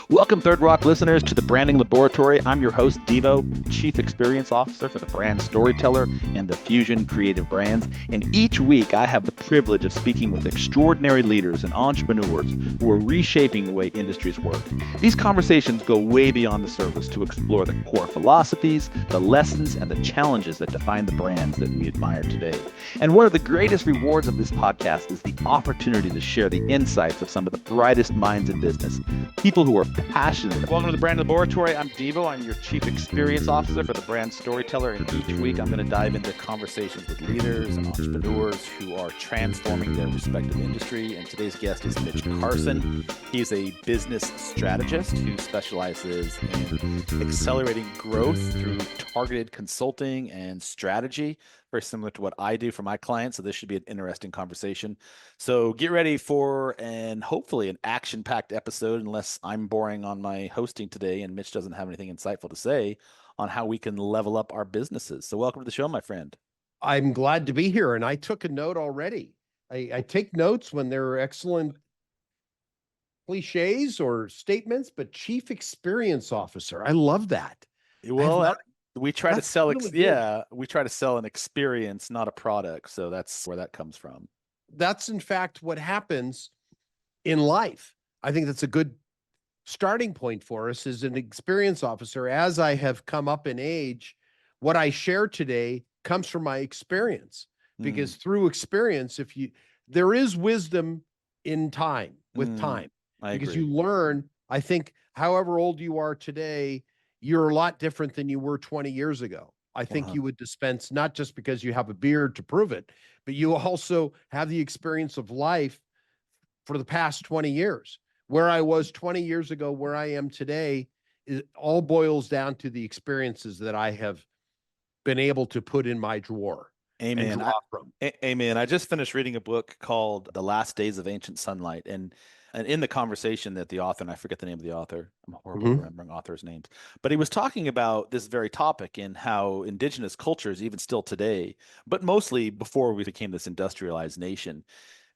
Welcome, Third Rock listeners, to the Branding Laboratory. I'm your host, Deevo, Chief Experience Officer for the Brand Storyteller and the Fusion Creative Brands. And each week, I have the privilege of speaking with extraordinary leaders and entrepreneurs who are reshaping the way industries work. These conversations go way beyond the surface to explore the core philosophies, the lessons, and the challenges that define the brands that we admire today. And one of the greatest rewards of this podcast is the opportunity to share the insights of some of the brightest minds in business, people who are passionate. Welcome to the Brand Laboratory. I'm Deevo. I'm your Chief Experience Officer for the Brand Storyteller. And each week I'm going to dive into conversations with leaders and entrepreneurs who are transforming their respective industry. And today's guest is Mitch Carson. He's a business strategist who specializes in accelerating growth through targeted consulting and strategy, very similar to what I do for my clients. So this should be an interesting conversation. So get ready for, and hopefully an action-packed episode, unless I'm boring on my hosting today and Mitch doesn't have anything insightful to say on how we can level up our businesses. So welcome to the show, my friend. I'm glad to be here. And I took a note already. I take notes when there are excellent cliches or statements, but Chief Experience Officer, I love that. Well, we try to sell, really we try to sell an experience, not a product. So that's where that comes from. That's in fact what happens in life. I think that's a good starting point for us as an experience officer. As I have come up in age, what I share today comes from my experience, because through experience, there is wisdom in time, with time, because you learn. I think however old you are today, you're a lot different than you were 20 years ago. I think you would dispense, not just because you have a beard to prove it, but you also have the experience of life for the past 20 years. Where I was 20 years ago, where I am today, it all boils down to the experiences that I have been able to put in my drawer. Amen. Amen. I just finished reading a book called The Last Days of Ancient Sunlight. And in the conversation that the author, and I forget the name of the author, I'm horrible at remembering authors' names, but he was talking about this very topic and how indigenous cultures, even still today, but mostly before we became this industrialized nation,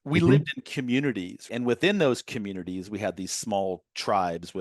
we lived in communities, and within those communities, we had these small tribes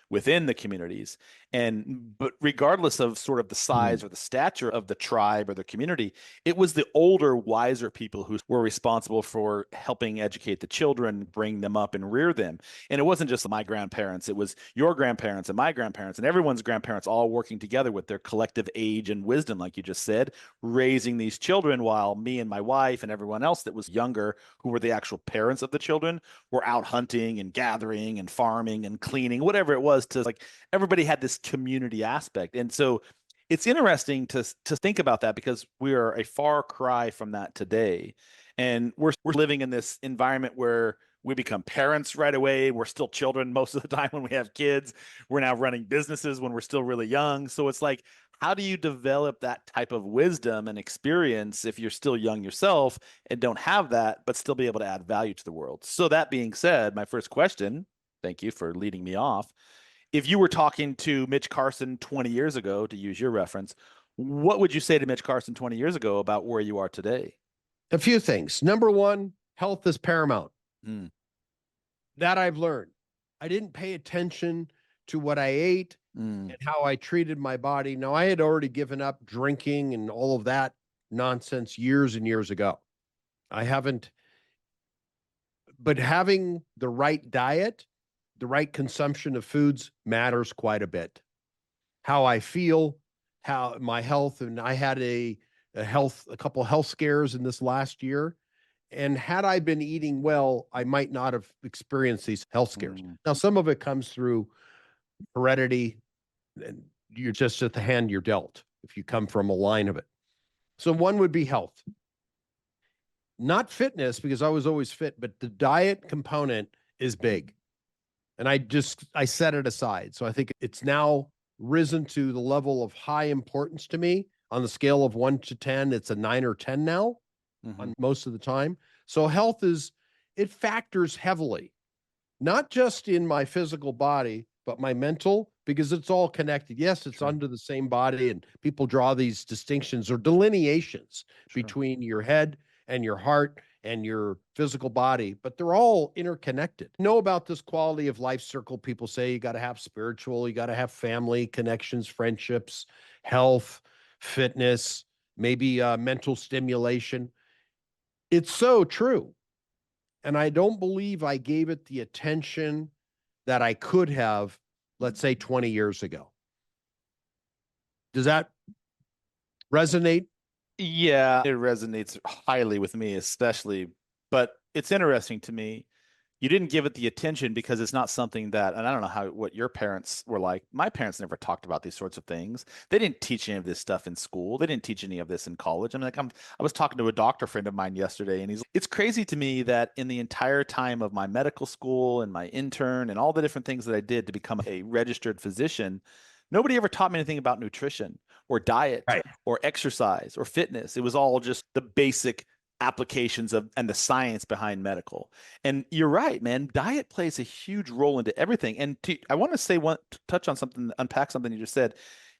within the communities. But regardless of sort of the size or the stature of the tribe or the community, it was the older, wiser people who were responsible for helping educate the children, bring them up and rear them. And it wasn't just my grandparents, it was your grandparents and my grandparents and everyone's grandparents all working together with their collective age and wisdom, like you just said, raising these children, while me and my wife and everyone else that was younger, who were the actual parents of the children, were out hunting and gathering and farming and cleaning, whatever it was, to like everybody had this community aspect. And so it's interesting to think about that, because we are a far cry from that today. And we're living in this environment where we become parents right away. We're still children most of the time when we have kids. We're now running businesses when we're still really young. So it's like, how do you develop that type of wisdom and experience if you're still young yourself and don't have that, but still be able to add value to the world? So that being said, my first question, thank you for leading me off. If you were talking to Mitch Carson 20 years ago, to use your reference, what would you say to Mitch Carson 20 years ago about where you are today? A few things. Number one, health is paramount. That I've learned. I didn't pay attention to what I ate and how I treated my body. Now, I had already given up drinking and all of that nonsense years and years ago. I haven't, but having the right diet, the right consumption of foods matters quite a bit. How I feel, how my health, and I had a couple health scares in this last year. And had I been eating well, I might not have experienced these health scares. Now, some of it comes through heredity, and you're just at the hand you're dealt if you come from a line of it. So one would be health. Not fitness, because I was always fit, but the diet component is big. And I set it aside. So I think it's now risen to the level of high importance to me. On the scale of 1 to 10, it's a 9 or 10 now on most of the time. So health it factors heavily, not just in my physical body, but my mental, because it's all connected. Yes, it's under the same body, and people draw these distinctions or delineations between your head and your heart and your physical body, but they're all interconnected. Know about this quality of life circle. People say you got to have spiritual, you got to have family connections, friendships, health, fitness, maybe mental stimulation. It's so true. And I don't believe I gave it the attention that I could have, let's say 20 years ago. Does that resonate? Yeah, it resonates highly with me, especially. But it's interesting to me. You didn't give it the attention because it's not something that, and I don't know what your parents were like. My parents never talked about these sorts of things. They didn't teach any of this stuff in school. They didn't teach any of this in college. I was talking to a doctor friend of mine yesterday, and it's crazy to me that in the entire time of my medical school and my intern and all the different things that I did to become a registered physician, nobody ever taught me anything about nutrition or diet Right. or exercise or fitness. It was all just the basic applications of and the science behind medical. And you're right, man. Diet plays a huge role into everything. And I want to say touch on something, unpack something you just said.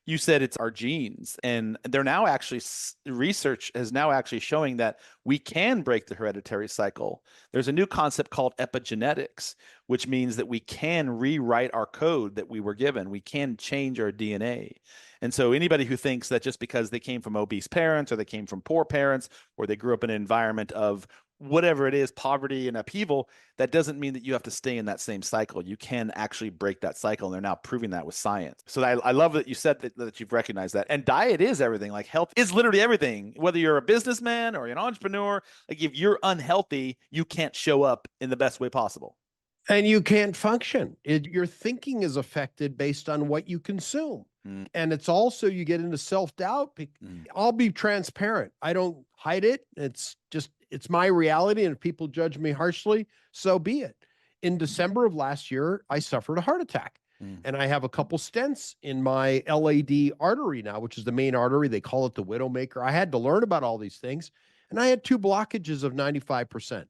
You said it's our genes, and they're now actually research is now actually showing that we can break the hereditary cycle. There's a new concept called epigenetics, which means that we can rewrite our code that we were given. We can change our DNA. And so anybody who thinks that just because they came from obese parents or they came from poor parents or they grew up in an environment of whatever it is, poverty and upheaval, that doesn't mean that you have to stay in that same cycle. You can actually break that cycle. And they're now proving that with science. So I love that you said that you've recognized that. And diet is everything. Like health is literally everything. Whether you're a businessman or an entrepreneur, like if you're unhealthy, you can't show up in the best way possible. And you can't function. Your thinking is affected based on what you consume. And it's also, you get into self-doubt. I'll be transparent. I don't hide it. It's my reality. And if people judge me harshly, so be it. In December of last year, I suffered a heart attack. And I have a couple stents in my LAD artery now, which is the main artery. They call it the widowmaker. I had to learn about all these things. And I had 2 blockages of 95%.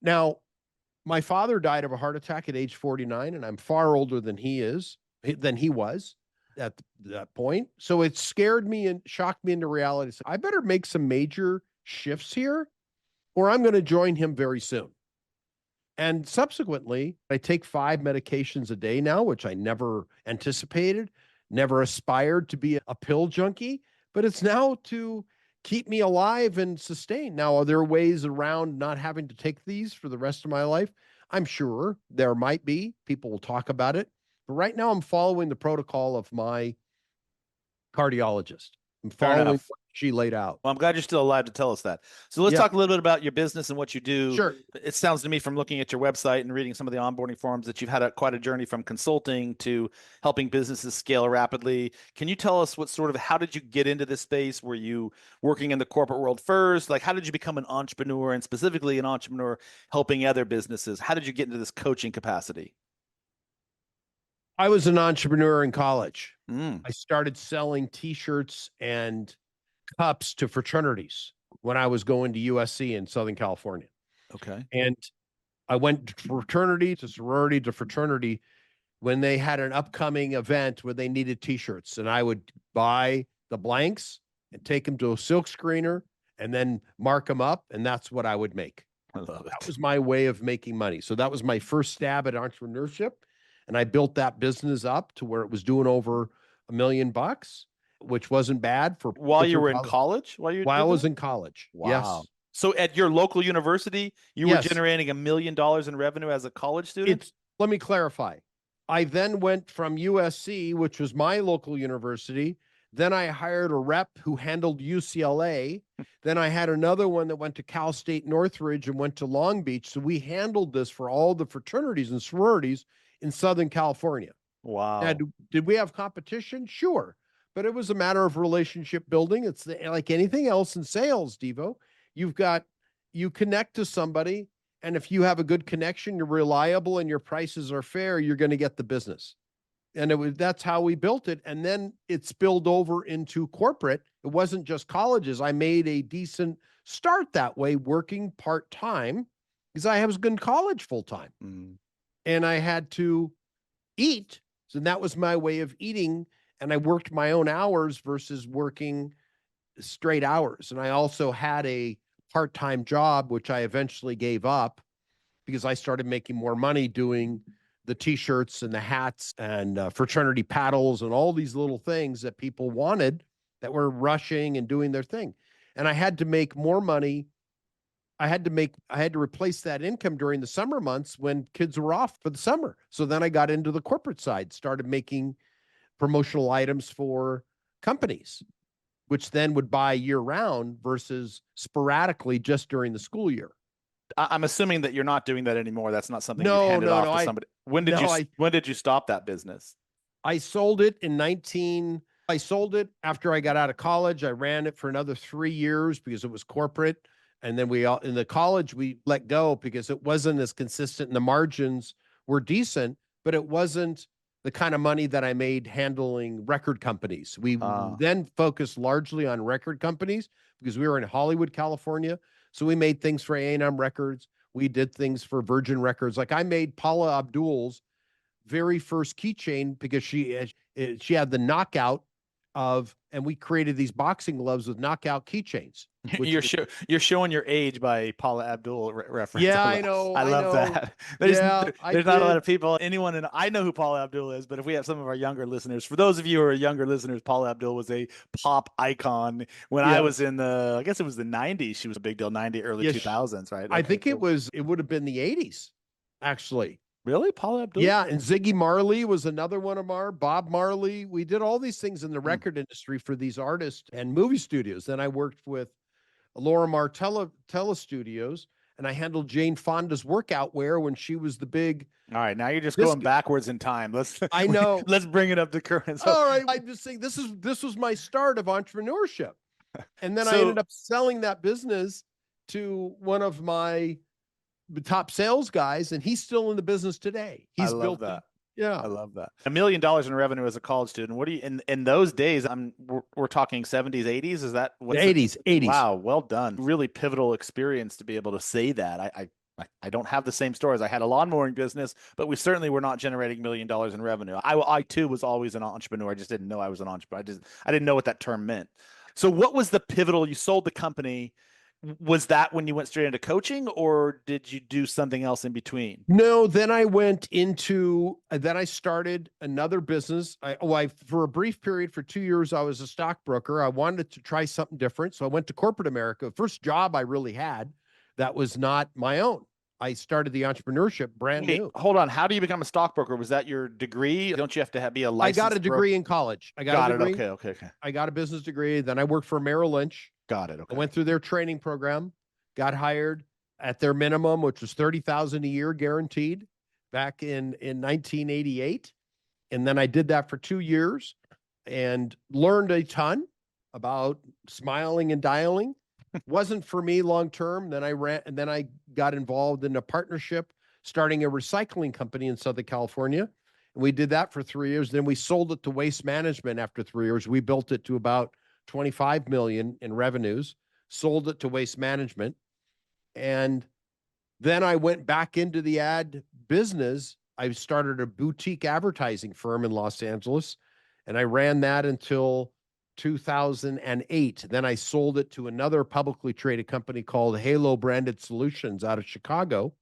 Now, my father died of a heart attack at age 49, and I'm far older than he was at that point. So it scared me and shocked me into reality. So I better make some major shifts here, or I'm going to join him very soon. And subsequently, I take 5 medications a day now, which I never anticipated, never aspired to be a pill junkie, but it's now to keep me alive and sustain. Now, are there ways around not having to take these for the rest of my life? I'm sure there might be. People will talk about it. But right now, I'm following the protocol of my cardiologist. I'm following what she laid out. Well, I'm glad you're still alive to tell us that. So let's talk a little bit about your business and what you do. Sure. It sounds to me from looking at your website and reading some of the onboarding forums that you've had quite a journey from consulting to helping businesses scale rapidly. Can you tell us how did you get into this space? Were you working in the corporate world first? Like, how did you become an entrepreneur, and specifically an entrepreneur helping other businesses? How did you get into this coaching capacity? I was an entrepreneur in college. I started selling T-shirts and cups to fraternities when I was going to USC in Southern California. Okay. And I went fraternity to sorority to fraternity when they had an upcoming event where they needed T-shirts. And I would buy the blanks and take them to a silk screener and then mark them up. And that's what I would make. I love it. That was my way of making money. So that was my first stab at entrepreneurship. And I built that business up to where it was doing over $1 million, which wasn't bad for while you were in college. While I was in college. Wow. Yes. So at your local university, you were generating $1 million in revenue as a college student? Let me clarify. I then went from USC, which was my local university. Then I hired a rep who handled UCLA. Then I had another one that went to Cal State Northridge and went to Long Beach. So we handled this for all the fraternities and sororities in Southern California. Wow. Now, did we have competition? Sure. But it was a matter of relationship building. It's like anything else in sales, Deevo. You connect to somebody, and if you have a good connection, you're reliable, and your prices are fair, you're going to get the business. And that's how we built it. And then it spilled over into corporate. It wasn't just colleges. I made a decent start that way, working part-time, because I was in college full-time. And I had to eat. So that was my way of eating. And I worked my own hours versus working straight hours. And I also had a part-time job, which I eventually gave up because I started making more money doing the t-shirts and the hats and fraternity paddles and all these little things that people wanted that were rushing and doing their thing. And I had to make more money. I had to replace that income during the summer months when kids were off for the summer. So then I got into the corporate side, started making promotional items for companies, which then would buy year round versus sporadically just during the school year. I'm assuming that you're not doing that anymore. That's not something you've No, handed no, off no. to somebody. When did you stop that business? I sold it I sold it after I got out of college. I ran it for another 3 years because it was corporate. And then in the college, we let go because it wasn't as consistent and the margins were decent, but it wasn't the kind of money that I made handling record companies. We then focused largely on record companies because we were in Hollywood, California. So we made things for A&M Records. We did things for Virgin Records. Like I made Paula Abdul's very first keychain because she had the knockout and we created these boxing gloves with knockout keychains. You're showing your age by Paula Abdul reference. Yeah, I know. I love that. There's not a lot of people, I know who Paula Abdul is, but if we have some of our younger listeners, for those of you who are younger listeners, Paula Abdul was a pop icon when I was in I guess it was the 90s. She was a big deal, early 2000s, right? I think it would have been the 80s, actually. Really? Paula Abdul? Yeah, and Ziggy Marley was another one of Bob Marley. We did all these things in the record industry for these artists and movie studios. Then I worked with Laura Martella Studios, and I handled Jane Fonda's workout wear when she was the big. All right, now you're just going backwards in time. I know. Let's bring it up to current. So, all right, I'm just saying this was my start of entrepreneurship, and then I ended up selling that business to one of my top sales guys, and he's still in the business today. I love that. Yeah, I love that. $1 million in revenue as a college student. What do you in those days? We're talking 70s, 80s. Is that what? 80s. Wow, well done. Really pivotal experience to be able to say that. I don't have the same stories. I had a lawn mowing business, but we certainly were not generating $1 million in revenue. I too was always an entrepreneur. I just didn't know I was an entrepreneur. I didn't know what that term meant. So what was the pivotal? You sold the company. Was that when you went straight into coaching, or did you do something else in between? No, then I started another business. For a brief period, for 2 years, I was a stockbroker. I wanted to try something different. So I went to corporate America. First job I really had that was not my own. I started the entrepreneurship brand new. Hold on. How do you become a stockbroker? Was that your degree? Don't you have to be a licensed? I got a degree in college. I got a degree. Okay. I got a business degree. Then I worked for Merrill Lynch. Got it. Okay. I went through their training program, got hired at their minimum, which was $30,000 a year guaranteed back in 1988. And then I did that for 2 years and learned a ton about smiling and dialing. Wasn't for me long term. Then I got involved in a partnership, starting a recycling company in Southern California. And we did that for 3 years. Then we sold it to Waste Management after 3 years. We built it to about 25 million in revenues, sold it to Waste Management. And then I went back into the ad business. I started a boutique advertising firm in Los Angeles, and I ran that until 2008. Then I sold it to another publicly traded company called Halo Branded Solutions out of Chicago.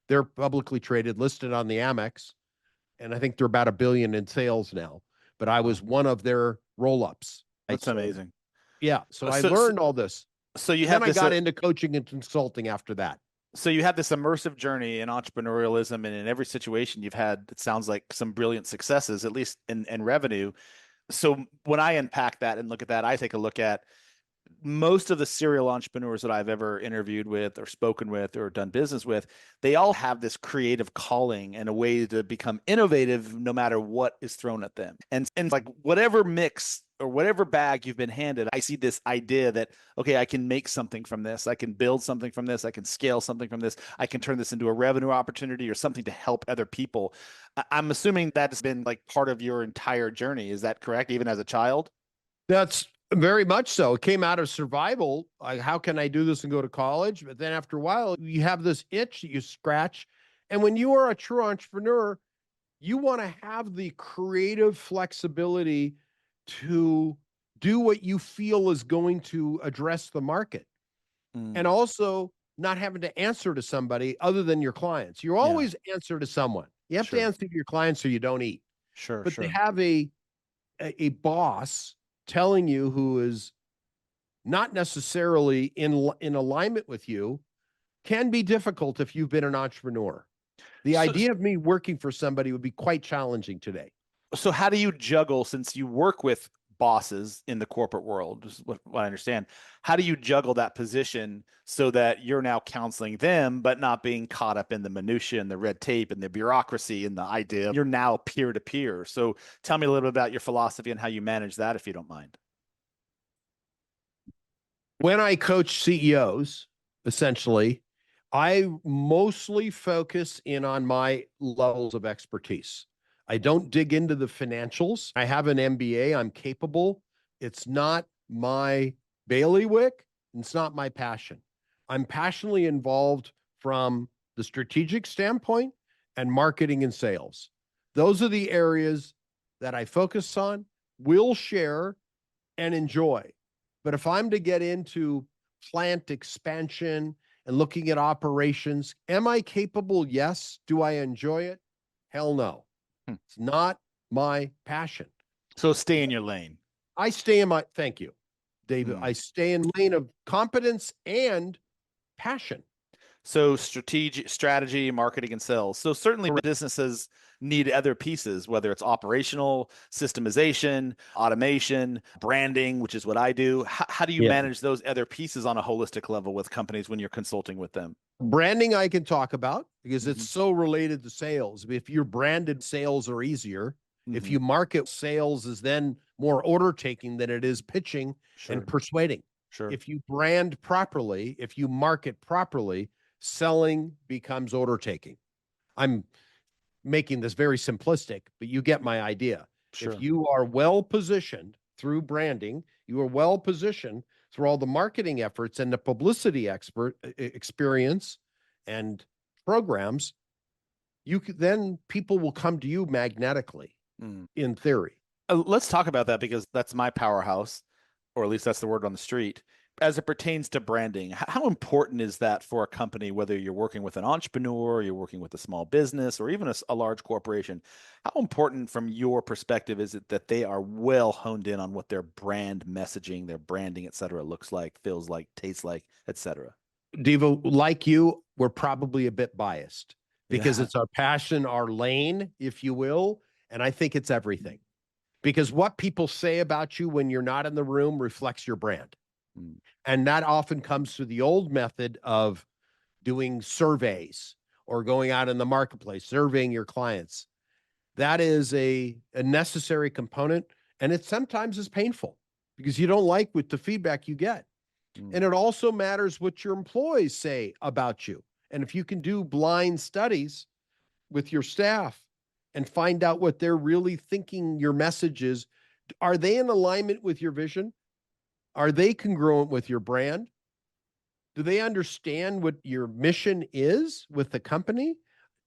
They're publicly traded, listed on the Amex, and I think they're about $1 billion in sales now. But I was one of their roll-ups. That's amazing. Yeah. So I learned all this. So I got into coaching and consulting after that. So you had this immersive journey in entrepreneurialism, and in every situation you've had, it sounds like some brilliant successes, at least in revenue. So when I unpack that and look at that, I take a look at most of the serial entrepreneurs that I've ever interviewed with or spoken with or done business with. They all have this creative calling and a way to become innovative no matter what is thrown at them. And like whatever mix or whatever bag you've been handed, I see this idea that, okay, I can make something from this. I can build something from this. I can scale something from this. I can turn this into a revenue opportunity or something to help other people. I'm assuming that's been like part of your entire journey. Is that correct? Even as a child? That's very much so. It came out of survival. How can I do this and go to college? But then after a while, you have this itch that you scratch. And when you are a true entrepreneur, you want to have the creative flexibility to do what you feel is going to address the market. and also not having to answer to somebody other than your clients. You always answer to someone. You have to answer to your clients or you don't eat. But to have a boss telling you who is not necessarily in alignment with you can be difficult if you've been an entrepreneur. The idea of me working for somebody would be quite challenging today. So how do you juggle, since you work with bosses in the corporate world, is what I understand, how do you juggle that position so that you're now counseling them, but not being caught up in the minutia and the red tape and the bureaucracy and the idea you're now peer to peer? So tell me a little bit about your philosophy and how you manage that, if you don't mind. When I coach CEOs, essentially, I mostly focus in on my levels of expertise. I don't dig into the financials. I have an MBA. I'm capable. It's not my bailiwick. It's not my passion. I'm passionately involved from the strategic standpoint and marketing and sales. Those are the areas that I focus on, will share, and enjoy. But if I'm to get into plant expansion and looking at operations, am I capable? Yes. Do I enjoy it? Hell no. It's not my passion. So stay in your lane. I stay in my, thank you, David. I stay in lane of competence and passion. So strategy, marketing, and sales. So certainly businesses need other pieces, whether it's operational, systemization, automation, branding, which is what I do. How do you manage those other pieces on a holistic level with companies when you're consulting with them? Branding I can talk about because it's so related to sales. If you're branded, sales are easier. If you market, sales is then more order taking than it is pitching and persuading. If you brand properly, if you market properly, selling becomes order taking. I'm making this very simplistic, but you get my idea. If you are well positioned through branding, you are well positioned through all the marketing efforts and the publicity experience and programs, then people will come to you magnetically, in theory. Let's talk about that, because that's my powerhouse, or at least that's the word on the street. As it pertains to branding, how important is that for a company, whether you're working with an entrepreneur, you're working with a small business, or even a large corporation? How important from your perspective is it that they are well honed in on what their brand messaging, their branding, et cetera, looks like, feels like, tastes like, et cetera? Deevo, like you, we're probably a bit biased because it's our passion, our lane, if you will. And I think it's everything, because what people say about you when you're not in the room reflects your brand. And that often comes through the old method of doing surveys or going out in the marketplace, surveying your clients. That is a necessary component. And it sometimes is painful because you don't like what the feedback you get. And it also matters what your employees say about you. And if you can do blind studies with your staff and find out what they're really thinking your message is, are they in alignment with your vision? Are they congruent with your brand? Do they understand what your mission is with the company?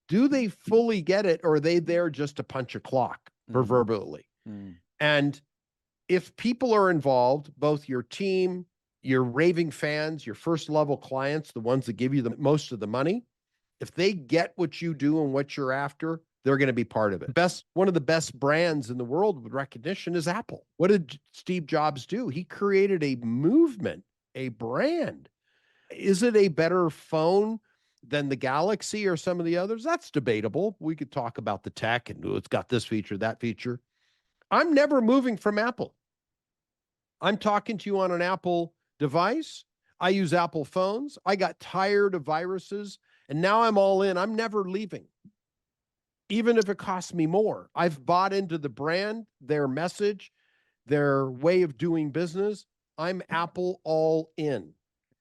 Do they fully get it, or are they there just to punch a clock proverbially? And if people are involved, both your team, your raving fans, your first level clients, the ones that give you the most of the money, if they get what you do and what you're after, they're going to be part of it. One of the best brands in the world with recognition is Apple. What did Steve Jobs do? He created a movement, a brand. Is it a better phone than the Galaxy or some of the others? That's debatable. We could talk about the tech and it's got this feature, that feature. I'm never moving from Apple. I'm talking to you on an Apple device. I use Apple phones. I got tired of viruses, and now I'm all in. I'm never leaving, even if it costs me more. I've bought into the brand, their message, their way of doing business. I'm Apple all in.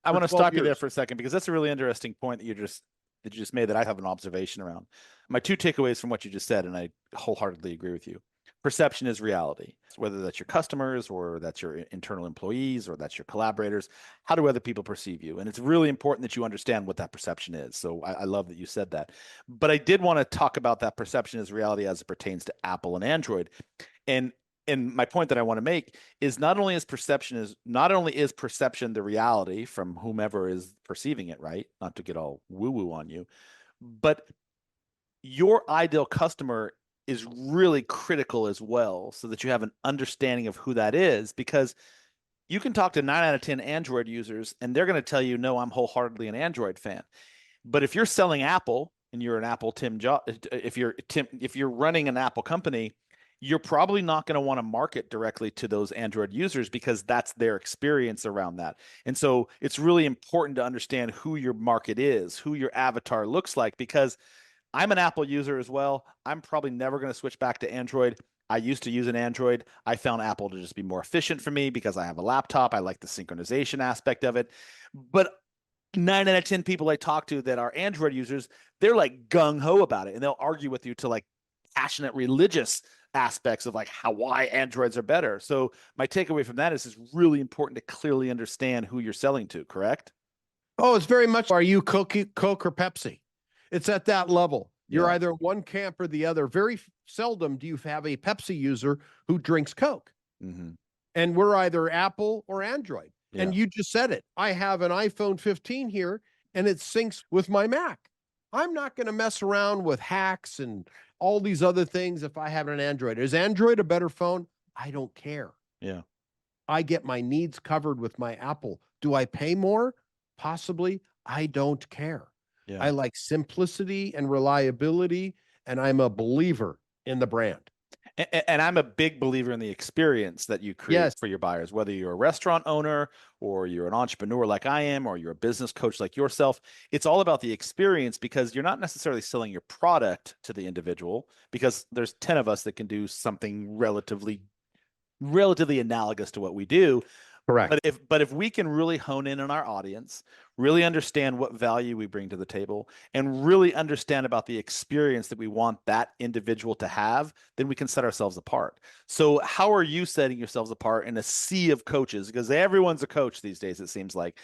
I want to stop you there for a second, because that's a really interesting point that you just made that I have an observation around. My two takeaways from what you just said, and I wholeheartedly agree with you. Perception is reality. Whether that's your customers or that's your internal employees or that's your collaborators, how do other people perceive you? And it's really important that you understand what that perception is. So I love that you said that. But I did want to talk about that perception as reality as it pertains to Apple and Android. And And my point that I want to make is not only is perception the reality from whomever is perceiving it, right? Not to get all woo-woo on you, but your ideal customer is really critical as well, so that you have an understanding of who that is, because you can talk to 9 out of 10 Android users and they're going to tell you, no, I'm wholeheartedly an Android fan. But if you're selling Apple and you're an Apple if you're running an Apple company, you're probably not going to want to market directly to those Android users because that's their experience around that. And so it's really important to understand who your market is, who your avatar looks like, because I'm an Apple user as well. I'm probably never going to switch back to Android. I used to use an Android. I found Apple to just be more efficient for me because I have a laptop. I like the synchronization aspect of it. But 9 out of 10 people I talk to that are Android users, they're like gung ho about it. And they'll argue with you to like passionate religious aspects of like why Androids are better. So my takeaway from that is it's really important to clearly understand who you're selling to, correct? Oh, it's very much, are you Coke or Pepsi? It's at that level. You're either one camp or the other. Very seldom do you have a Pepsi user who drinks Coke. Mm-hmm. And we're either Apple or Android. Yeah. And you just said it. I have an iPhone 15 here and it syncs with my Mac. I'm not going to mess around with hacks and all these other things if I have an Android. Is Android a better phone? I don't care. Yeah. I get my needs covered with my Apple. Do I pay more? Possibly. I don't care. Yeah. I like simplicity and reliability, and I'm a believer in the brand. And I'm a big believer in the experience that you create for your buyers, whether you're a restaurant owner or you're an entrepreneur like I am, or you're a business coach like yourself. It's all about the experience, because you're not necessarily selling your product to the individual, because there's 10 of us that can do something relatively analogous to what we do. Correct. But if we can really hone in on our audience, really understand what value we bring to the table, and really understand about the experience that we want that individual to have, then we can set ourselves apart. So how are you setting yourselves apart in a sea of coaches? Because everyone's a coach these days, it seems like.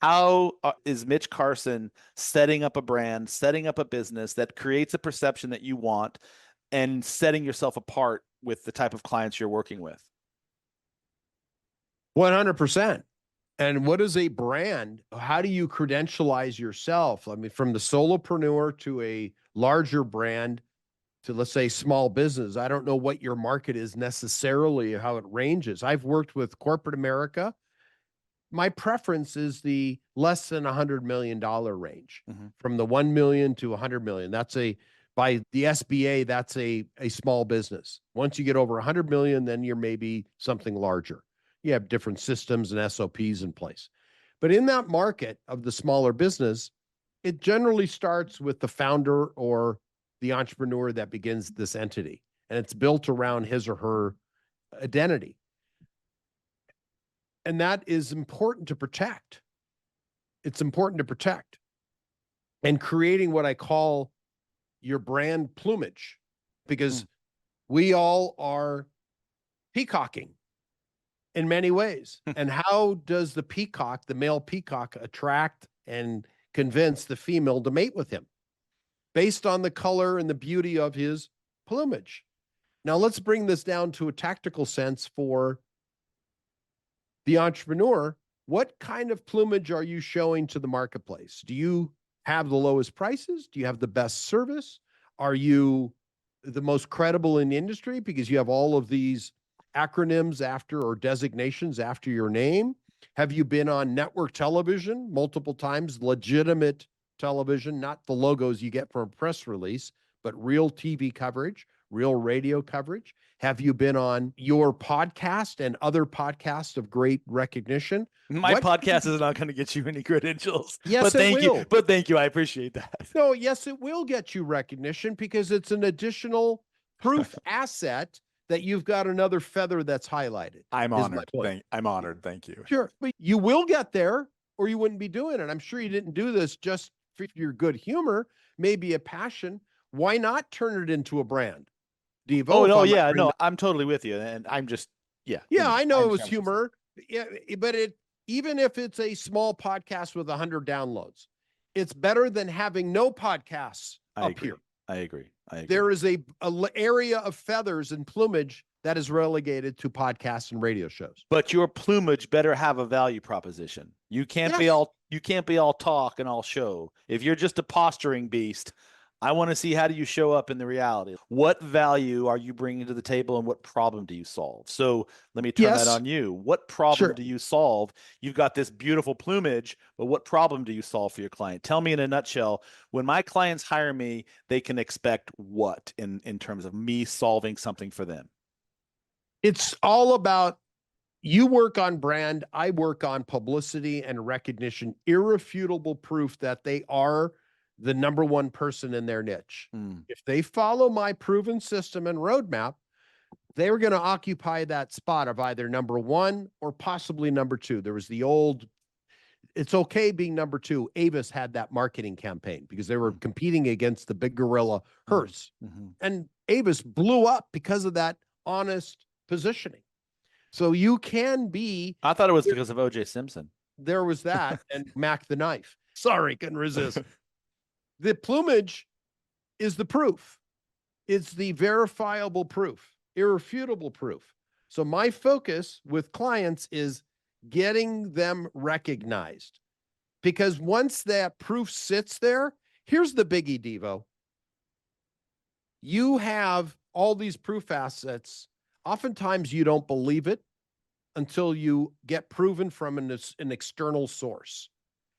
How is Mitch Carson setting up a brand, setting up a business that creates a perception that you want, and setting yourself apart with the type of clients you're working with? 100%. And what is a brand? How do you credentialize yourself? I mean, from the solopreneur to a larger brand to, let's say, small business. I don't know what your market is necessarily, how it ranges. I've worked with corporate America. My preference is the less than $100 million range, from the 1 million to 100 million. By the SBA, that's a small business. Once you get over 100 million, then you're maybe something larger. You have different systems and SOPs in place. But in that market of the smaller business, it generally starts with the founder or the entrepreneur that begins this entity, and it's built around his or her identity. And that is important to protect. It's important to protect. And creating what I call your brand plumage, because we all are peacocking in many ways. And how does the peacock, the male peacock, attract and convince the female to mate with him? Based on the color and the beauty of his plumage. Now let's bring this down to a tactical sense for the entrepreneur. What kind of plumage are you showing to the marketplace? Do you have the lowest prices? Do you have the best service? Are you the most credible in the industry because you have all of these acronyms after, or designations after your name? Have you been on network television multiple times, legitimate television, not the logos you get from a press release, but real TV coverage, real radio coverage? Have you been on your podcast and other podcasts of great recognition? My podcast is not going to get you any credentials. Yes, but thank you. But thank you. I appreciate that. No, yes, it will get you recognition because it's an additional proof asset that you've got another feather that's highlighted. I'm honored. I'm honored. Thank you. Sure. But you will get there or you wouldn't be doing it. I'm sure you didn't do this just for your good humor, maybe a passion. Why not turn it into a brand? Deevo. Oh, no, yeah, no, I'm totally with you. And I'm just, yeah, I know it was humor. Yeah, but even if it's a small podcast with 100 downloads, it's better than having no podcasts up here. I agree. There is a area of feathers and plumage that is relegated to podcasts and radio shows. But your plumage better have a value proposition. You can't be all talk and all show. If you're just a posturing beast, I want to see, how do you show up in the reality? What value are you bringing to the table, and what problem do you solve? So let me turn that on you. What problem do you solve? You've got this beautiful plumage, but what problem do you solve for your client? Tell me in a nutshell, when my clients hire me, they can expect what in terms of me solving something for them? It's all about, you work on brand, I work on publicity and recognition, irrefutable proof that they are the number one person in their niche. If they follow my proven system and roadmap, they're going to occupy that spot of either number one or possibly number two. There was the old, it's okay being number two. Avis had that marketing campaign because they were competing against the big gorilla Hearst. And Avis blew up because of that honest positioning. So you can be. I thought it was because of O.J. Simpson. There was that, and Mac the Knife. Sorry, couldn't resist. The plumage is the proof. It's the verifiable proof, irrefutable proof. So my focus with clients is getting them recognized, because once that proof sits there, here's the biggie, Deevo. You have all these proof assets. Oftentimes you don't believe it until you get proven from an external source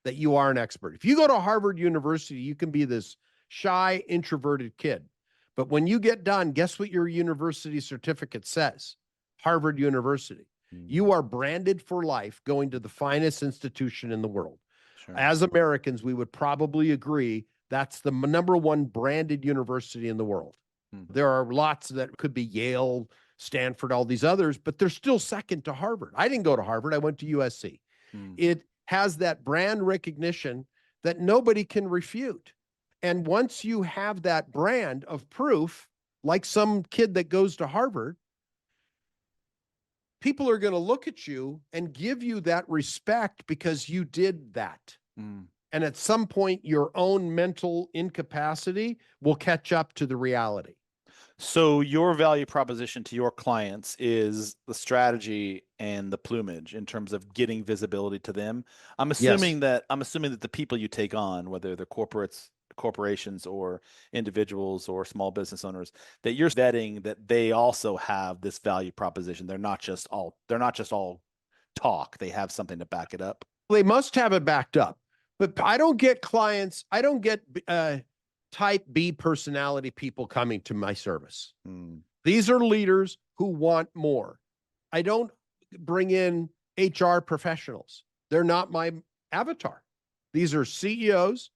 that you are an expert. If you go to Harvard University, you can be this shy, introverted kid. But when you get done, guess what your university certificate says? Harvard University. You are branded for life, going to the finest institution in the world. As Americans, we would probably agree that's the number one branded university in the world. There are lots that could be Yale, Stanford, all these others, but they're still second to Harvard. I didn't go to Harvard. I went to USC. It has that brand recognition that nobody can refute. And once you have that brand of proof, like some kid that goes to Harvard, people are going to look at you and give you that respect because you did that. And at some point, your own mental incapacity will catch up to the reality. So your value proposition to your clients is the strategy and the plumage in terms of getting visibility to them. I'm assuming that the people you take on, whether they're corporations or individuals or small business owners, that you're vetting that they also have this value proposition. They're not just all talk. They have something to back it up. They must have it backed up. But I don't get clients, I don't get type B personality people coming to my service. These are leaders who want more. I don't bring in HR professionals. They're not my avatar. These are CEOs,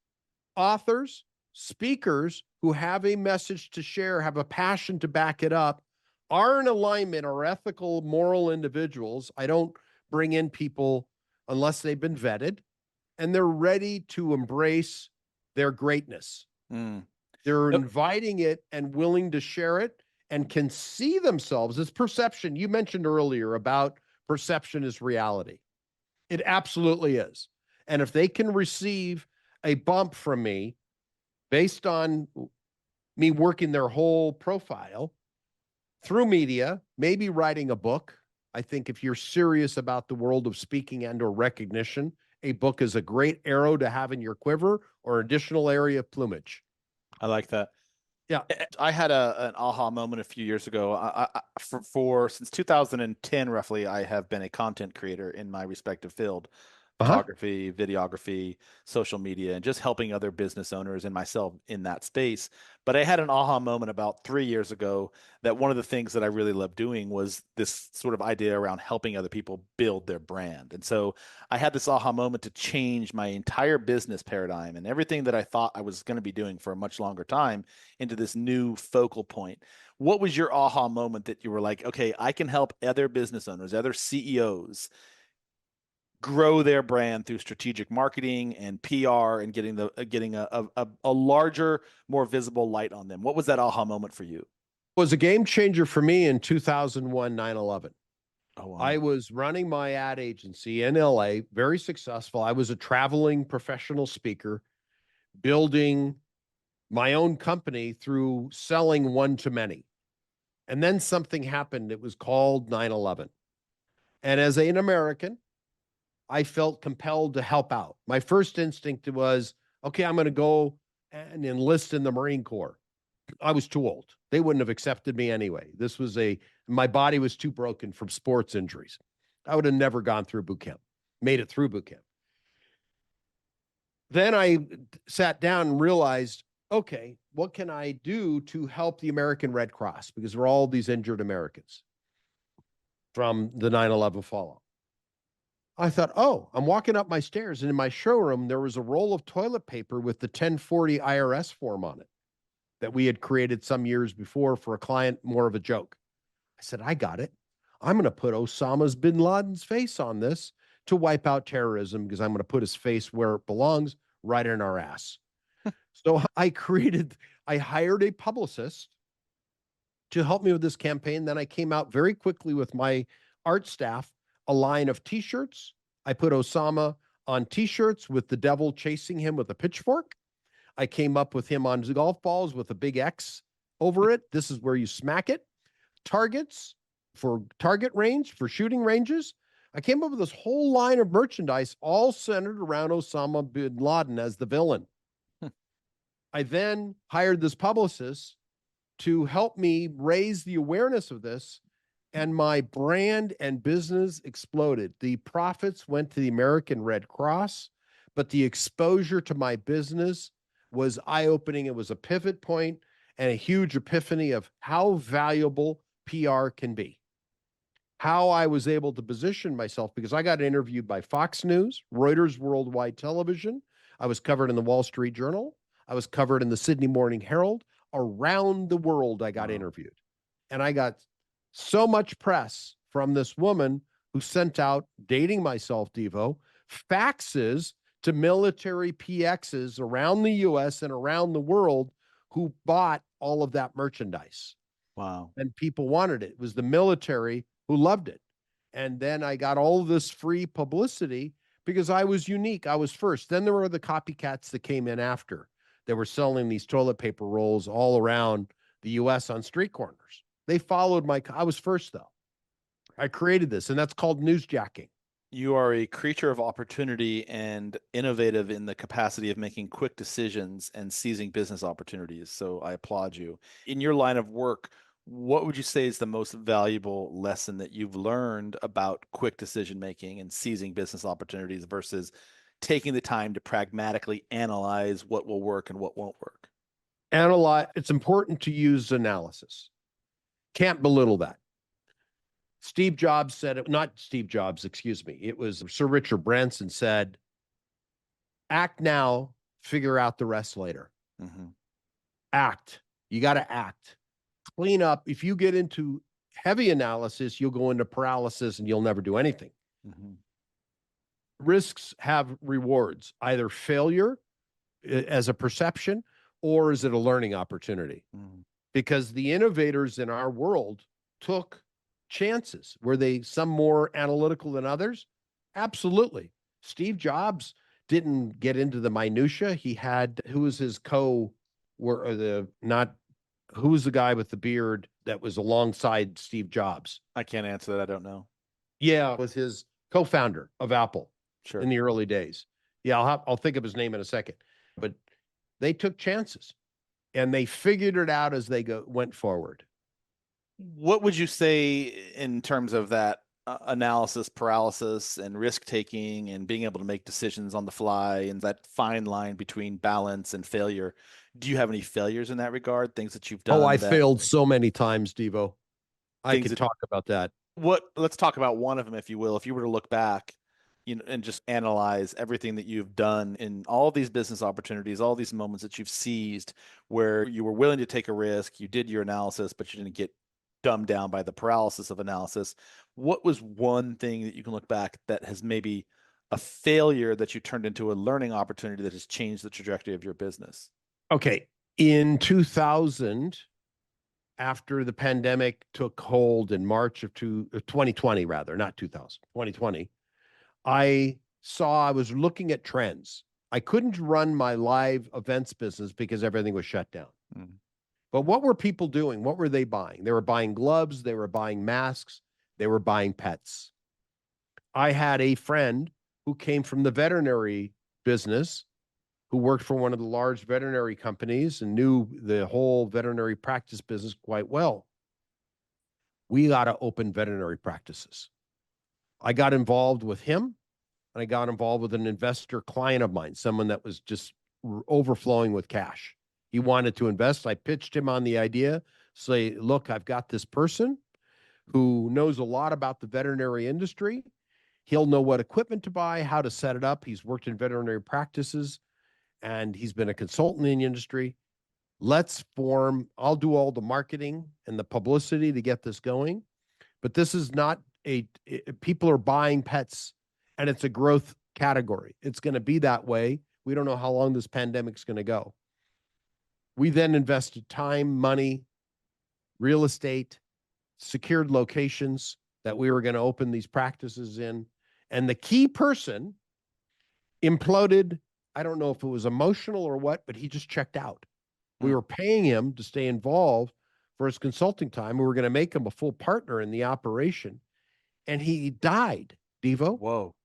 authors, speakers who have a message to share, have a passion to back it up, are in alignment, are ethical, moral individuals. I don't bring in people unless they've been vetted and they're ready to embrace their greatness. They're inviting it and willing to share it and can see themselves as perception. You mentioned earlier about perception is reality. It absolutely is. And if they can receive a bump from me based on me working their whole profile through media, maybe writing a book. I think if you're serious about the world of speaking and or recognition, a book is a great arrow to have in your quiver or additional area of plumage. I like that. Yeah. I had an aha moment a few years ago. Since 2010, roughly, I have been a content creator in my respective field. Photography, videography, social media, and just helping other business owners and myself in that space. But I had an aha moment about 3 years ago that one of the things that I really loved doing was this sort of idea around helping other people build their brand. And so I had this aha moment to change my entire business paradigm and everything that I thought I was going to be doing for a much longer time into this new focal point. What was your aha moment that you were like, okay, I can help other business owners, other CEOs grow their brand through strategic marketing and PR and getting a larger, more visible light on them? What was that aha moment for you? It was a game changer for me in 2001, 9/11. Oh, wow. I was running my ad agency in LA, very successful. I was a traveling professional speaker, building my own company through selling one to many. And then something happened. It was called 9/11. And as an American, I felt compelled to help out. My first instinct was, okay, I'm going to go and enlist in the Marine Corps. I was too old. They wouldn't have accepted me anyway. My body was too broken from sports injuries. I would have never gone through boot camp, made it through boot camp. Then I sat down and realized, okay, what can I do to help the American Red Cross? Because there are all these injured Americans from the 9/11 fallout. I thought, oh, I'm walking up my stairs, and in my showroom, there was a roll of toilet paper with the 1040 IRS form on it that we had created some years before for a client, more of a joke. I said, I got it. I'm going to put Osama bin Laden's face on this to wipe out terrorism, because I'm going to put his face where it belongs, right in our ass. So I hired a publicist to help me with this campaign. Then I came out very quickly with my art staff, a line of t-shirts. I put Osama on t-shirts with the devil chasing him with a pitchfork. I came up with him on golf balls with a big X over it. This is where you smack it. Targets for target range, for shooting ranges. I came up with this whole line of merchandise, all centered around Osama bin Laden as the villain. I then hired this publicist to help me raise the awareness of this, and my brand and business exploded. The profits went to the American Red Cross, but the exposure to my business was eye-opening. It was a pivot point and a huge epiphany of how valuable PR can be. How I was able to position myself, because I got interviewed by Fox News, Reuters Worldwide Television. I was covered in the Wall Street Journal. I was covered in the Sydney Morning Herald. Around the world, I got interviewed. And I got so much press from this woman who sent out, dating myself, Deevo, faxes to military PXs around the US and around the world who bought all of that merchandise. Wow. And people wanted it. It was the military who loved it. And then I got all this free publicity because I was unique. I was first. Then there were the copycats that came in after. They were selling these toilet paper rolls all around the US on street corners. They followed I was first, though. I created this, and that's called newsjacking. You are a creature of opportunity and innovative in the capacity of making quick decisions and seizing business opportunities. So I applaud you. In your line of work, what would you say is the most valuable lesson that you've learned about quick decision making and seizing business opportunities versus taking the time to pragmatically analyze what will work and what won't work? It's important to use analysis. Can't belittle that. Steve Jobs said it, not Steve Jobs, excuse me. It was Sir Richard Branson said, act now, figure out the rest later. Mm-hmm. Act. You got to act. Clean up. If you get into heavy analysis, you'll go into paralysis and you'll never do anything. Mm-hmm. Risks have rewards, either failure as a perception, or is it a learning opportunity? Mm. Because the innovators in our world took chances. Were they some more analytical than others? Absolutely. Steve Jobs didn't get into the minutia. He had, who was his who was the guy with the beard that was alongside Steve Jobs? I can't answer that. I don't know. Yeah, was his co-founder of Apple. Sure. In the early days. Yeah, I'll think of his name in a second. But they took chances and they figured it out as they went forward. What would you say in terms of that analysis paralysis and risk taking and being able to make decisions on the fly and that fine line between balance and failure? Do you have any failures in that regard? Things that you've done? Oh, I failed so many times, Deevo. I could talk about that. Let's talk about one of them, if you will. If you were to look back, and just analyze everything that you've done in all these business opportunities, all these moments that you've seized where you were willing to take a risk, you did your analysis, but you didn't get dumbed down by the paralysis of analysis. What was one thing that you can look back that has maybe a failure that you turned into a learning opportunity that has changed the trajectory of your business? Okay. In 2000, after the pandemic took hold in March of 2020, rather, not 2000, 2020, I was looking at trends. I couldn't run my live events business because everything was shut down. Mm. But what were people doing? What were they buying? They were buying gloves, they were buying masks, they were buying pets. I had a friend who came from the veterinary business, who worked for one of the large veterinary companies and knew the whole veterinary practice business quite well. We got to open veterinary practices. I got involved with him, and I got involved with an investor client of mine, someone that was just overflowing with cash. He wanted to invest. I pitched him on the idea, say, look, I've got this person who knows a lot about the veterinary industry. He'll know what equipment to buy, how to set it up. He's worked in veterinary practices, and he's been a consultant in the industry. Let's form, I'll do all the marketing and the publicity to get this going. But this is not people are buying pets, and it's a growth category. It's going to be that way. We don't know how long this pandemic's going to go. We then invested time, money, real estate, secured locations that we were going to open these practices in. And the key person imploded. I don't know if it was emotional or what, but he just checked out. We were paying him to stay involved for his consulting time. We were going to make him a full partner in the operation. And he died, Deevo. Whoa.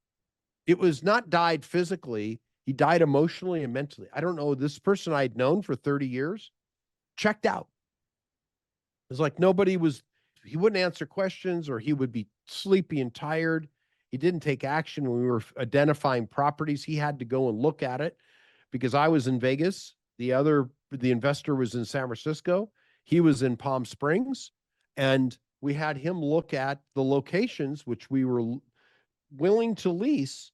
It was not died physically. He died emotionally and mentally. I don't know. This person I'd known for 30 years checked out. It was like he wouldn't answer questions, or he would be sleepy and tired. He didn't take action when we were identifying properties. He had to go and look at it because I was in Vegas. The investor was in San Francisco. He was in Palm Springs, and we had him look at the locations which we were willing to lease,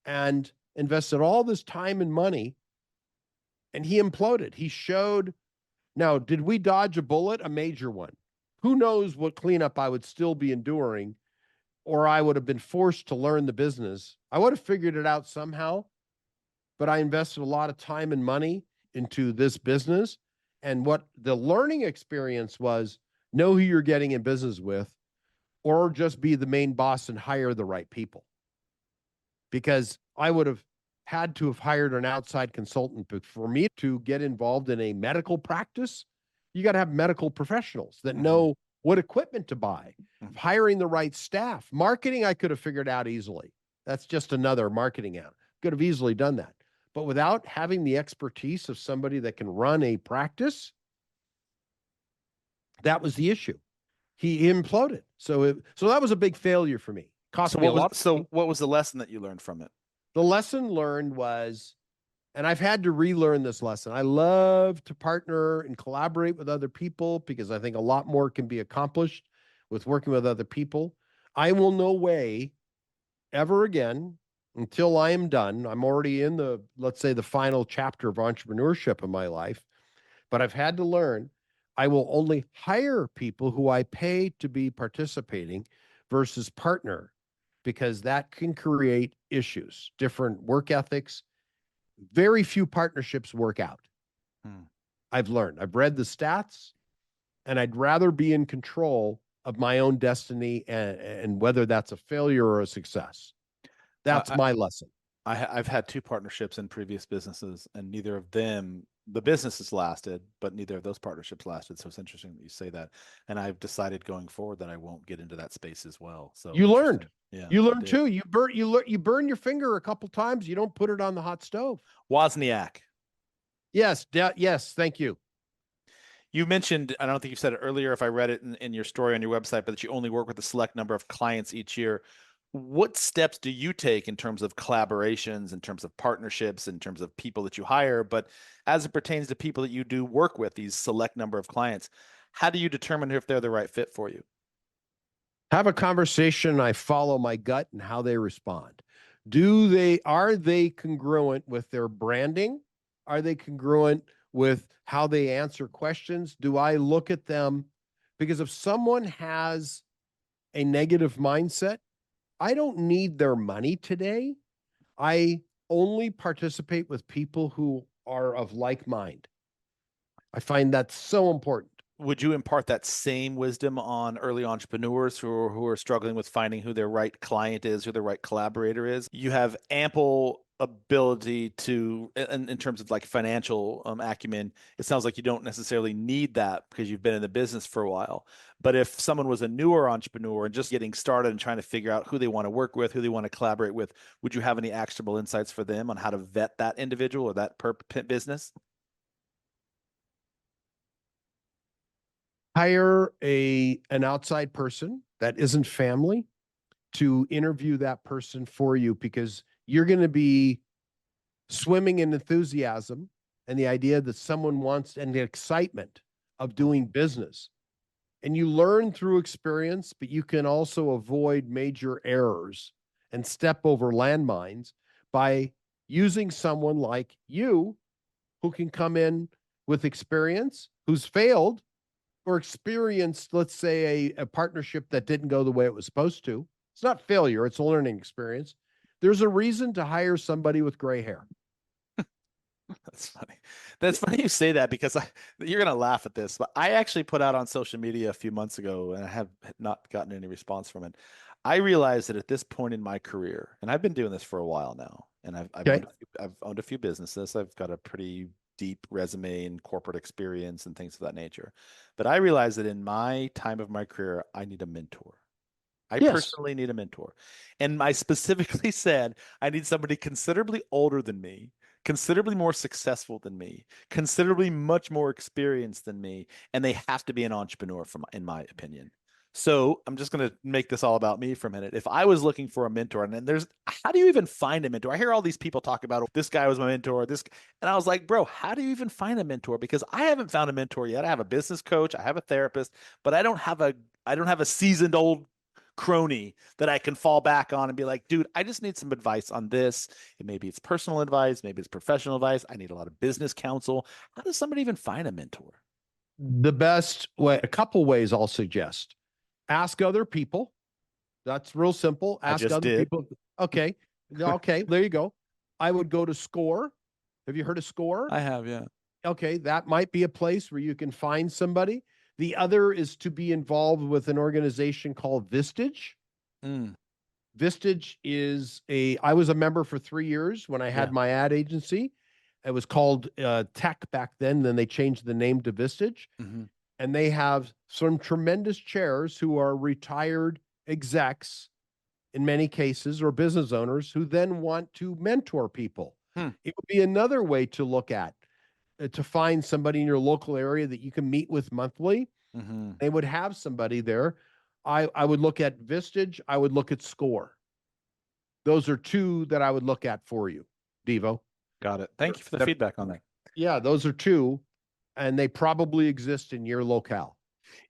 and invested all this time and money, and he imploded. He showed. Now, did we dodge a bullet? A major one. Who knows what cleanup I would still be enduring, or I would have been forced to learn the business. I would have figured it out somehow, but I invested a lot of time and money into this business. And what the learning experience was, know who you're getting in business with, or just be the main boss and hire the right people. Because I would have had to have hired an outside consultant. But for me to get involved in a medical practice, you got to have medical professionals that know what equipment to buy, hiring the right staff. Marketing, I could have figured out easily. That's just another marketing out. Could have easily done that. But without having the expertise of somebody that can run a practice, that was the issue. He imploded. So that was a big failure for me. Cost me a lot. So what was the lesson that you learned from it? The lesson learned was, and I've had to relearn this lesson. I love to partner and collaborate with other people because I think a lot more can be accomplished with working with other people. I will no way ever again, until I am done. I'm already in let's say, the final chapter of entrepreneurship in my life, but I've had to learn I will only hire people who I pay to be participating versus partner, because that can create issues, different work ethics. Very few partnerships work out. I've learned. I've read the stats, and I'd rather be in control of my own destiny, and whether that's a failure or a success. That's my lesson. I've had two partnerships in previous businesses, and neither of them, the businesses lasted, but neither of those partnerships lasted. So it's interesting that you say that. And I've decided going forward that I won't get into that space as well. So you learned. Yeah, you learned too. You burn your finger a couple times. You don't put it on the hot stove. Wozniak. Yes. Yes. Thank you. You mentioned, I don't think you said it earlier if I read it in your story on your website, but that you only work with a select number of clients each year. What steps do you take in terms of collaborations, in terms of partnerships, in terms of people that you hire? But as it pertains to people that you do work with, these select number of clients, how do you determine if they're the right fit for you? Have a conversation. I follow my gut and how they respond. Are they congruent with their branding? Are they congruent with how they answer questions? Do I look at them? Because if someone has a negative mindset, I don't need their money today. I only participate with people who are of like mind. I find that so important. Would you impart that same wisdom on early entrepreneurs who are struggling with finding who their right client is, who their right collaborator is? You have ample ability to, in terms of like financial acumen, it sounds like you don't necessarily need that because you've been in the business for a while. But if someone was a newer entrepreneur and just getting started and trying to figure out who they want to work with, who they want to collaborate with, would you have any actionable insights for them on how to vet that individual or that business? Hire an outside person that isn't family to interview that person for you, because you're going to be swimming in enthusiasm and the idea that someone wants, and the excitement of doing business. And you learn through experience, but you can also avoid major errors and step over landmines by using someone like you, who can come in with experience, who's failed or experienced, let's say, a partnership that didn't go the way it was supposed to. It's not failure, it's a learning experience. There's a reason to hire somebody with gray hair. That's funny. That's funny you say that, because you're going to laugh at this, but I actually put out on social media a few months ago, and I have not gotten any response from it. I realized that at this point in my career, and I've been doing this for a while now, and Okay. I've owned a few businesses. I've got a pretty deep resume and corporate experience and things of that nature. But I realized that in my time of my career, I need a mentor. I Yes. personally need a mentor. And I specifically said, I need somebody considerably older than me, considerably more successful than me, considerably much more experienced than me, and they have to be an entrepreneur, in my opinion. So I'm just going to make this all about me for a minute. If I was looking for a mentor, and then how do you even find a mentor? I hear all these people talk about, oh, this guy was my mentor, and I was like, bro, how do you even find a mentor? Because I haven't found a mentor yet. I have a business coach, I have a therapist, but I don't have a seasoned old crony that I can fall back on and be like, dude, I just need some advice on this. And maybe it's personal advice, maybe it's professional advice. I need a lot of business counsel. How does somebody even find a mentor? The best way, a couple ways I'll suggest. Ask other people. That's real simple. I Ask just other did. people. Okay. Okay. There you go. I would go to Score. Have you heard of Score? I have, yeah. Okay. That might be a place where you can find somebody. The other is to be involved with an organization called Vistage. Mm, Vistage I was a member for 3 years when I had yeah. my ad agency. It was called Tech back then they changed the name to Vistage. Mm-hmm. And they have some tremendous chairs who are retired execs in many cases, or business owners who then want to mentor people. Hmm. It would be another way to look at, to find somebody in your local area that you can meet with monthly. Mm-hmm. They would have somebody there. I would look at Vistage. I would look at Score. Those are two that I would look at for you, Deevo. Got it. Thank you for the feedback on that. Yeah, those are two, and they probably exist in your locale.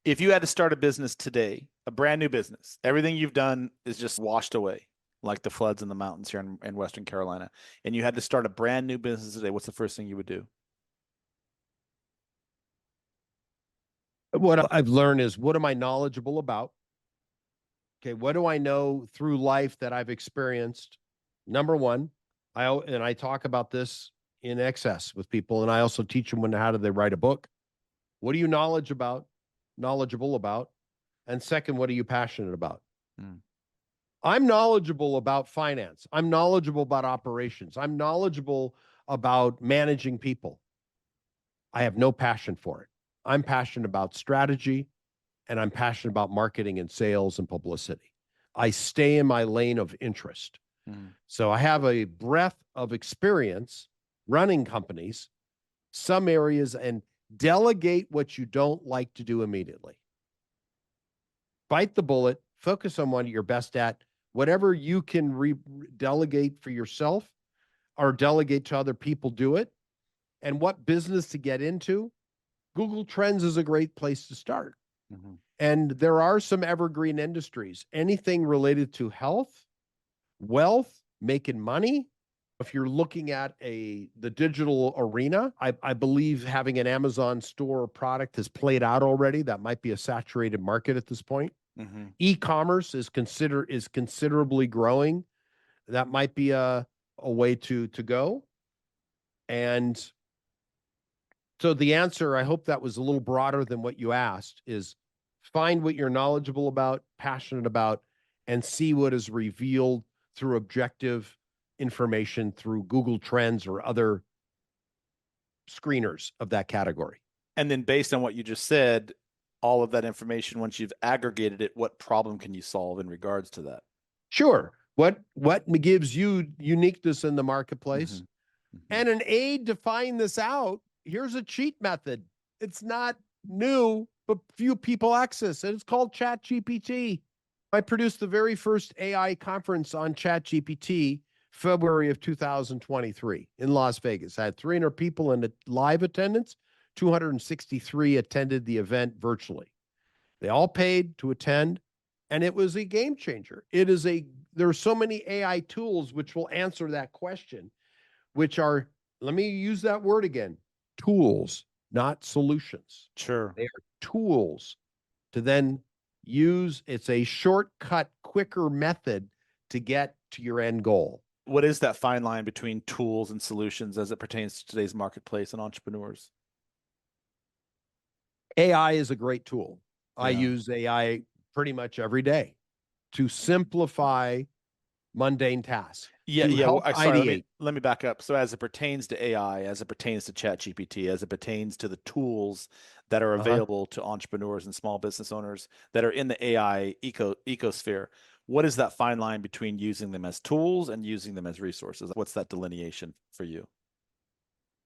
If you had to start a business today, a brand new business, everything you've done is just washed away, like the floods in the mountains here in Western Carolina, and you had to start a brand new business today, what's the first thing you would do? What I've learned is, what am I knowledgeable about? Okay, what do I know through life that I've experienced? Number one, I talk about this in excess with people, and I also teach them how do they write a book. What are you knowledgeable about? And second, what are you passionate about? Mm. I'm knowledgeable about finance. I'm knowledgeable about operations. I'm knowledgeable about managing people. I have no passion for it. I'm passionate about strategy, and I'm passionate about marketing and sales and publicity. I stay in my lane of interest. Mm. So I have a breadth of experience running companies, some areas, and delegate what you don't like to do immediately. Bite the bullet, focus on what you're best at. Whatever you can delegate for yourself or delegate to other people, do it. And what business to get into, Google Trends is a great place to start. Mm-hmm. And there are some evergreen industries, anything related to health, wealth, making money. If you're looking at the digital arena, I believe having an Amazon store product has played out already. That might be a saturated market at this point. Mm-hmm. E-commerce is considerably growing. That might be a way to go. And so the answer, I hope that was a little broader than what you asked, is find what you're knowledgeable about, passionate about, and see what is revealed through objective information through Google Trends or other screeners of that category. And then based on what you just said, all of that information, once you've aggregated it, what problem can you solve in regards to that? Sure. What gives you uniqueness in the marketplace? Mm-hmm. Mm-hmm. And an aid to find this out. Here's a cheat method. It's not new, but few people access it. It's called ChatGPT. I produced the very first AI conference on ChatGPT February of 2023 in Las Vegas. I had 300 people in live attendance. 263 attended the event virtually. They all paid to attend, and it was a game changer. There are so many AI tools which will answer that question, which are, let me use that word again, tools, not solutions. Sure. They are tools to then use. It's a shortcut, quicker method to get to your end goal. What is that fine line between tools and solutions as it pertains to today's marketplace and entrepreneurs? AI is a great tool. Yeah. I use AI pretty much every day to simplify mundane tasks. Yeah, to yeah. help ideate. Let me back up. So as it pertains to AI, as it pertains to ChatGPT, as it pertains to the tools that are available to entrepreneurs and small business owners that are in the AI ecosphere, what is that fine line between using them as tools and using them as resources? What's that delineation for you?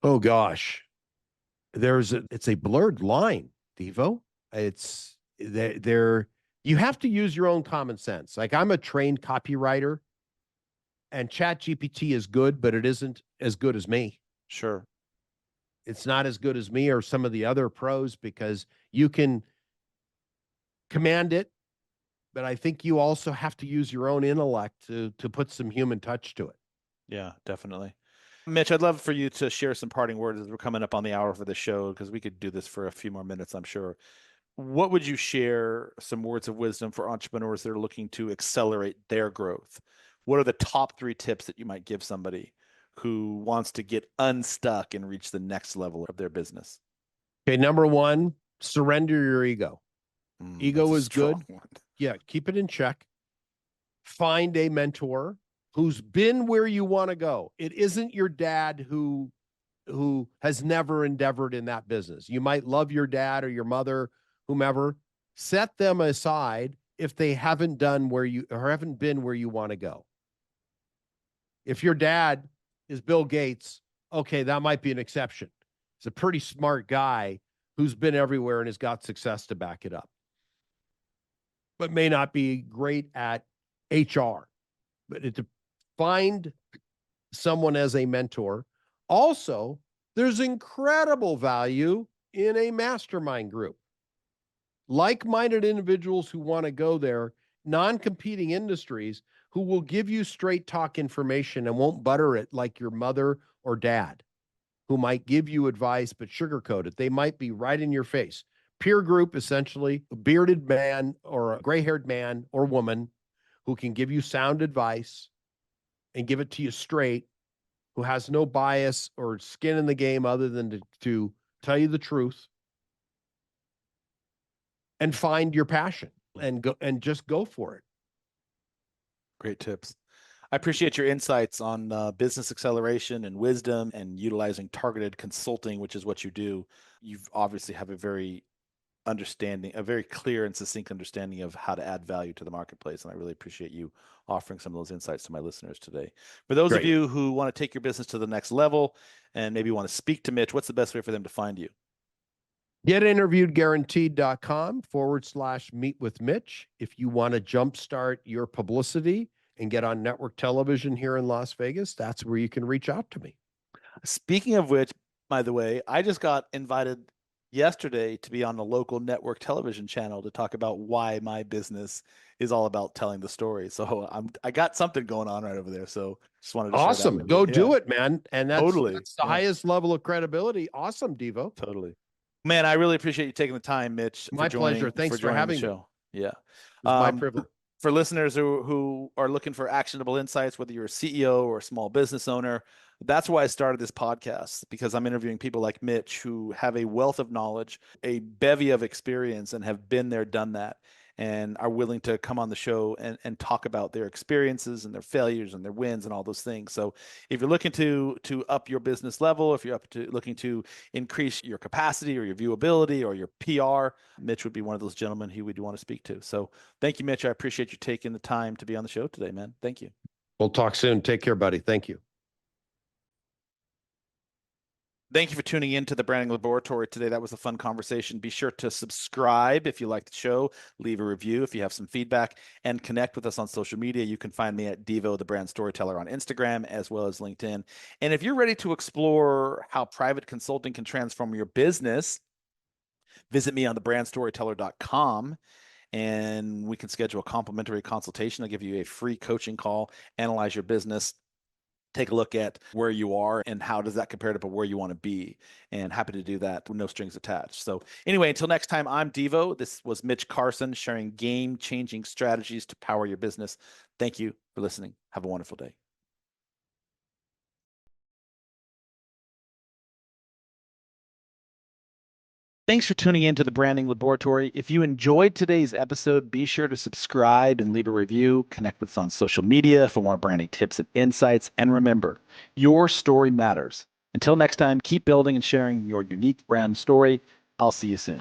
Oh gosh, it's a blurred line, Deevo. It's there. You have to use your own common sense. Like, I'm a trained copywriter, and ChatGPT is good, but it isn't as good as me. Sure. It's not as good as me or some of the other pros, because you can command it, but I think you also have to use your own intellect to put some human touch to it. Yeah, definitely. Mitch, I'd love for you to share some parting words as we're coming up on the hour for the show, because we could do this for a few more minutes, I'm sure. What would you share some words of wisdom for entrepreneurs that are looking to accelerate their growth? What are the top 3 tips that you might give somebody who wants to get unstuck and reach the next level of their business? Okay, number 1, surrender your ego. Ego is good. One. Yeah, keep it in check. Find a mentor who's been where you want to go. It isn't your dad who has never endeavored in that business. You might love your dad or your mother, whomever. Set them aside if they haven't done where you or haven't been where you want to go. If your dad is Bill Gates, okay, that might be an exception. He's a pretty smart guy who's been everywhere and has got success to back it up, but may not be great at HR. But to find someone as a mentor. Also, there's incredible value in a mastermind group. Like-minded individuals who want to go there, non-competing industries, who will give you straight talk information and won't butter it like your mother or dad, who might give you advice but sugarcoat it. They might be right in your face. Peer group, essentially, a bearded man or a gray-haired man or woman who can give you sound advice and give it to you straight, who has no bias or skin in the game other than to tell you the truth, and find your passion and just go for it. Great tips. I appreciate your insights on business acceleration and wisdom and utilizing targeted consulting, which is what you do. You've obviously have a very clear and succinct understanding of how to add value to the marketplace. And I really appreciate you offering some of those insights to my listeners today. For those of you who want to take your business to the next level and maybe want to speak to Mitch, what's the best way for them to find you? GetInterviewedGuaranteed.com/meet with Mitch. If you want to jumpstart your publicity and get on network television here in Las Vegas, that's where you can reach out to me. Speaking of which, by the way, I just got invited yesterday to be on the local network television channel to talk about why my business is all about telling the story. So I got something going on right over there. So just wanted to share that with you. Go do it, man. And that's the highest level of credibility. Awesome, Deevo. Totally. Man, I really appreciate you taking the time, Mitch. My pleasure. Thanks for having me. Yeah. It's my privilege. For listeners who are looking for actionable insights, whether you're a CEO or a small business owner, that's why I started this podcast, because I'm interviewing people like Mitch who have a wealth of knowledge, a bevy of experience, and have been there, done that. and are willing to come on the show and talk about their experiences and their failures and their wins and all those things. So if you're looking to up your business level, if you're looking to increase your capacity or your viewability or your PR, Mitch would be one of those gentlemen who we'd want to speak to. So thank you, Mitch. I appreciate you taking the time to be on the show today, man. Thank you. We'll talk soon. Take care, buddy. Thank you. Thank you for tuning in to the Branding Laboratory today. That was a fun conversation. Be sure to subscribe if you like the show, leave a review if you have some feedback, and connect with us on social media. You can find me at Deevo, the brand storyteller, on Instagram as well as LinkedIn. And if you're ready to explore how private consulting can transform your business, visit me on thebrandstoryteller.com and we can schedule a complimentary consultation. I'll give you a free coaching call, analyze your business, take a look at where you are and how does that compare to where you want to be, and happy to do that with no strings attached. So anyway, until next time, I'm Deevo. This was Mitch Carson sharing game-changing strategies to power your business. Thank you for listening. Have a wonderful day. Thanks for tuning in to the Branding Laboratory. If you enjoyed today's episode, be sure to subscribe and leave a review. Connect with us on social media for more branding tips and insights. And remember, your story matters. Until next time, keep building and sharing your unique brand story. I'll see you soon.